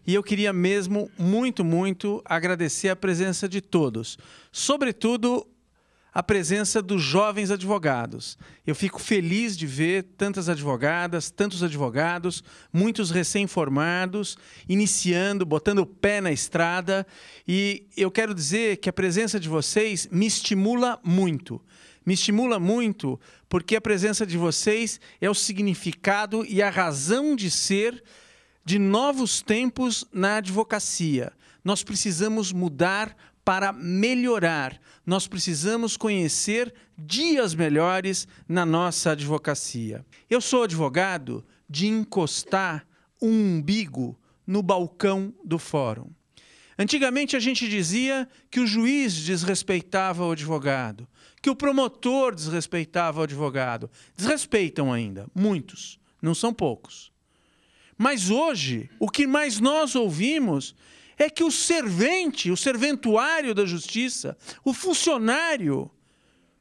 e eu queria mesmo muito agradecer a presença de todos, sobretudo a presença dos jovens advogados. Eu fico feliz de ver tantas advogadas, tantos advogados, muitos recém-formados, iniciando, botando o pé na estrada, e eu quero dizer que a presença de vocês me estimula muito. Me estimula muito porque a presença de vocês é o significado e a razão de ser de novos tempos na advocacia. Nós precisamos mudar para melhorar. Nós precisamos conhecer dias melhores na nossa advocacia. Eu sou advogado de encostar um umbigo no balcão do fórum. Antigamente a gente dizia que o juiz desrespeitava o advogado, que o promotor desrespeitava o advogado. Desrespeitam ainda, muitos, não são poucos. Mas hoje, o que mais nós ouvimos é que o servente, o serventuário da justiça, o funcionário,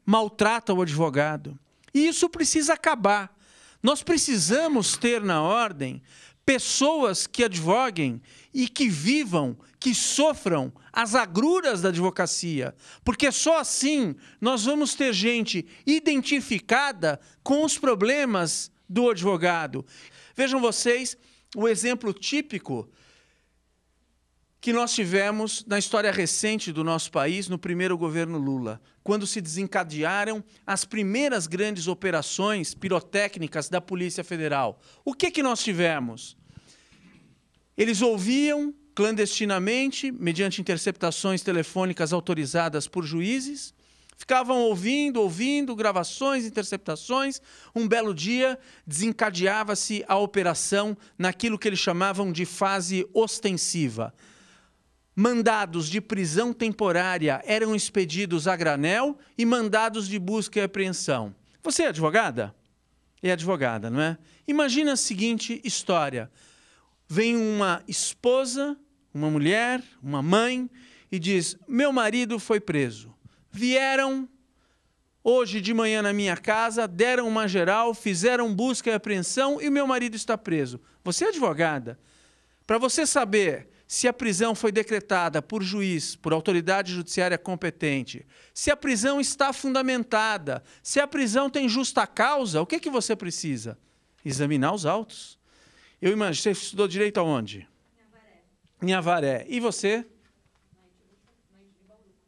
maltrata o advogado. E isso precisa acabar. Nós precisamos ter na ordem pessoas que advoguem e que vivam, que sofram as agruras da advocacia. Porque só assim nós vamos ter gente identificada com os problemas do advogado. Vejam vocês o exemplo típico que nós tivemos na história recente do nosso país, no primeiro governo Lula, quando se desencadearam as primeiras grandes operações pirotécnicas da Polícia Federal. O que nós tivemos? Eles ouviam clandestinamente, mediante interceptações telefônicas autorizadas por juízes, ficavam ouvindo gravações, interceptações. Um belo dia, desencadeava-se a operação naquilo que eles chamavam de fase ostensiva. Mandados de prisão temporária eram expedidos a granel e mandados de busca e apreensão. Você é advogada? É advogada, não é? Imagina a seguinte história. Vem uma esposa, uma mulher, uma mãe, e diz: meu marido foi preso. Vieram hoje de manhã na minha casa, deram uma geral, fizeram busca e apreensão e o meu marido está preso. Você é advogada? Para você saber se a prisão foi decretada por juiz, por autoridade judiciária competente, se a prisão está fundamentada, se a prisão tem justa causa, o que você precisa? Examinar os autos. Eu imagino, você estudou direito aonde? Em Avaré. Em Avaré. E você?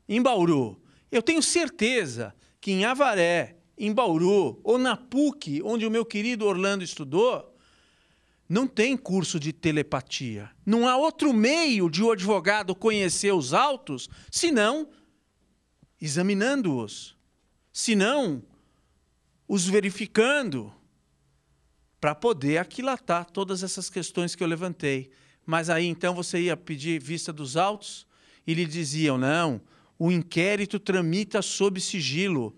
Em Bauru. Eu tenho certeza que em Avaré, em Bauru, ou na PUC, onde o meu querido Orlando estudou, não tem curso de telepatia. Não há outro meio de o advogado conhecer os autos, senão examinando-os, senão os verificando, para poder aquilatar todas essas questões que eu levantei. Mas aí, então, você ia pedir vista dos autos e lhe diziam: não, o inquérito tramita sob sigilo.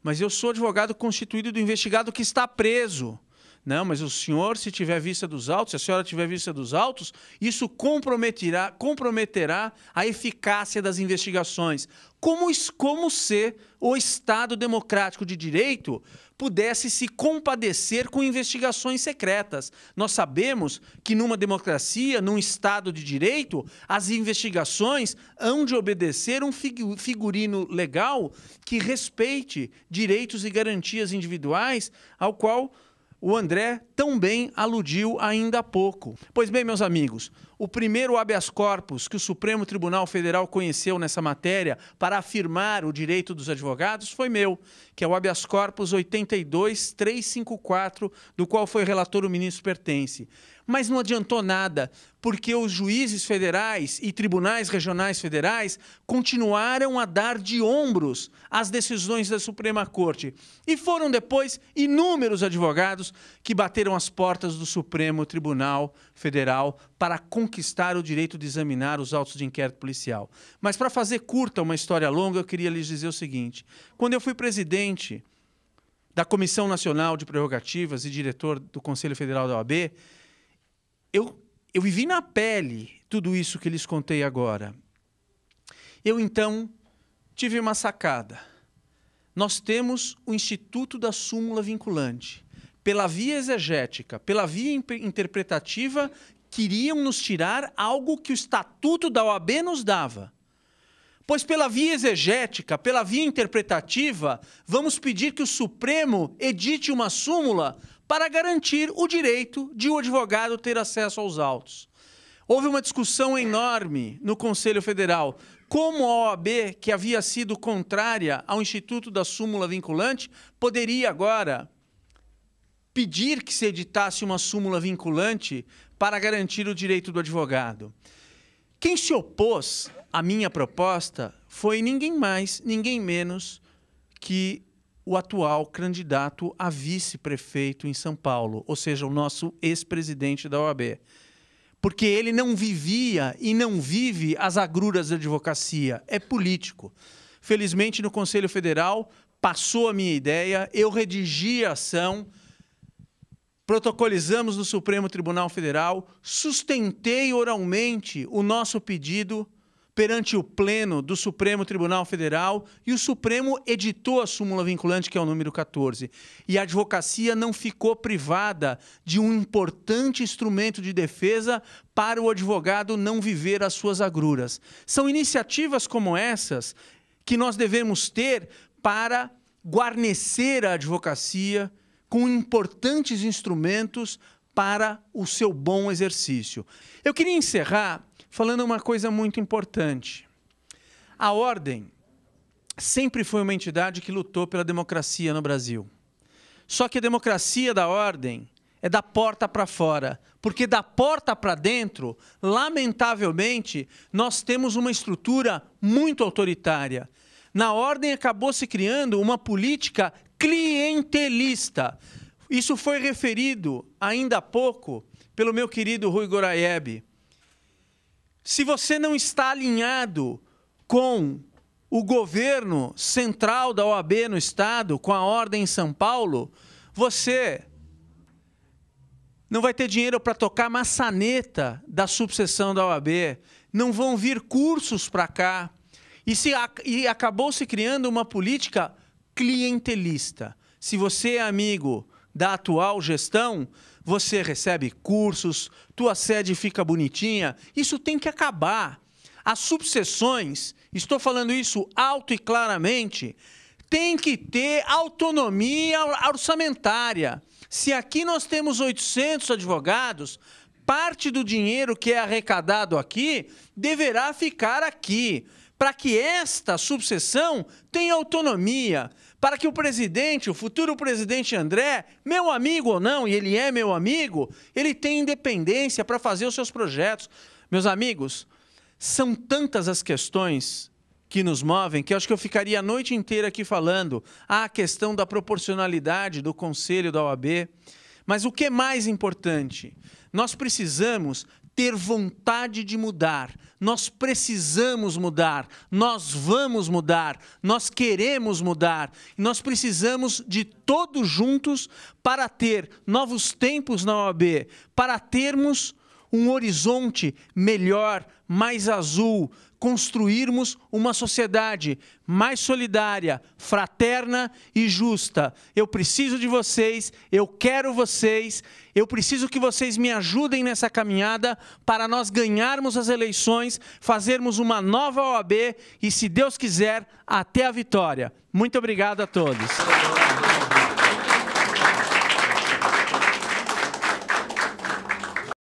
Mas eu sou advogado constituído do investigado que está preso. Não, mas o senhor, se tiver vista dos autos, se a senhora tiver vista dos autos, isso comprometerá a eficácia das investigações. Como se o Estado democrático de direito pudesse se compadecer com investigações secretas. Nós sabemos que numa democracia, num Estado de direito, as investigações hão de obedecer um figurino legal que respeite direitos e garantias individuais, ao qual o André tão bem aludiu ainda há pouco. Pois bem, meus amigos, o primeiro habeas corpus que o Supremo Tribunal Federal conheceu nessa matéria para afirmar o direito dos advogados foi meu, que é o habeas corpus 82.354, do qual foi relator o ministro Pertence. Mas não adiantou nada, porque os juízes federais e tribunais regionais federais continuaram a dar de ombros às decisões da Suprema Corte. E foram depois inúmeros advogados que bateram as portas do Supremo Tribunal Federal para conquistar o direito de examinar os autos de inquérito policial. Mas, para fazer curta uma história longa, eu queria lhes dizer o seguinte: quando eu fui presidente da Comissão Nacional de Prerrogativas e diretor do Conselho Federal da OAB, eu vivi na pele tudo isso que lhes contei agora. Eu, então, tive uma sacada. Nós temos o Instituto da Súmula Vinculante. Pela via exegética, pela via interpretativa, queriam nos tirar algo que o Estatuto da OAB nos dava. Pois pela via exegética, pela via interpretativa, vamos pedir que o Supremo edite uma súmula para garantir o direito de o advogado ter acesso aos autos. Houve uma discussão enorme no Conselho Federal. Como a OAB, que havia sido contrária ao Instituto da Súmula Vinculante, poderia agora pedir que se editasse uma súmula vinculante para garantir o direito do advogado. Quem se opôs à minha proposta foi ninguém mais, ninguém menos que o atual candidato a vice-prefeito em São Paulo, ou seja, o nosso ex-presidente da OAB. Porque ele não vivia e não vive as agruras da advocacia, é político. Felizmente, no Conselho Federal, passou a minha ideia, eu redigi a ação, protocolizamos no Supremo Tribunal Federal, sustentei oralmente o nosso pedido perante o Pleno do Supremo Tribunal Federal e o Supremo editou a súmula vinculante, que é o número 14. E a advocacia não ficou privada de um importante instrumento de defesa para o advogado não viver as suas agruras. São iniciativas como essas que nós devemos ter para guarnecer a advocacia com importantes instrumentos para o seu bom exercício. Eu queria encerrar falando uma coisa muito importante. A Ordem sempre foi uma entidade que lutou pela democracia no Brasil. Só que a democracia da Ordem é da porta para fora, porque da porta para dentro, lamentavelmente, nós temos uma estrutura muito autoritária. Na Ordem acabou se criando uma política clientelista. Isso foi referido ainda há pouco pelo meu querido Rui Goraieb. Se você não está alinhado com o governo central da OAB no Estado, com a Ordem em São Paulo, você não vai ter dinheiro para tocar a maçaneta da subseção da OAB, não vão vir cursos para cá, e acabou se criando uma política clientelista. Se você é amigo da atual gestão, você recebe cursos, tua sede fica bonitinha. Isso tem que acabar. As subseções, estou falando isso alto e claramente, tem que ter autonomia orçamentária. Se aqui nós temos 800 advogados, parte do dinheiro que é arrecadado aqui deverá ficar aqui, para que esta subseção tenha autonomia, para que o presidente, o futuro presidente André, meu amigo ou não, e ele é meu amigo, ele tenha independência para fazer os seus projetos. Meus amigos, são tantas as questões que nos movem, que eu acho que eu ficaria a noite inteira aqui falando. A questão da proporcionalidade do Conselho da OAB. Mas o que é mais importante? Nós precisamos ter vontade de mudar. Nós precisamos mudar, nós vamos mudar, nós queremos mudar. Nós precisamos de todos juntos para ter novos tempos na OAB, para termos um horizonte melhor, mais azul, construirmos uma sociedade mais solidária, fraterna e justa. Eu preciso de vocês, eu quero vocês, eu preciso que vocês me ajudem nessa caminhada para nós ganharmos as eleições, fazermos uma nova OAB e, se Deus quiser, até a vitória. Muito obrigado a todos.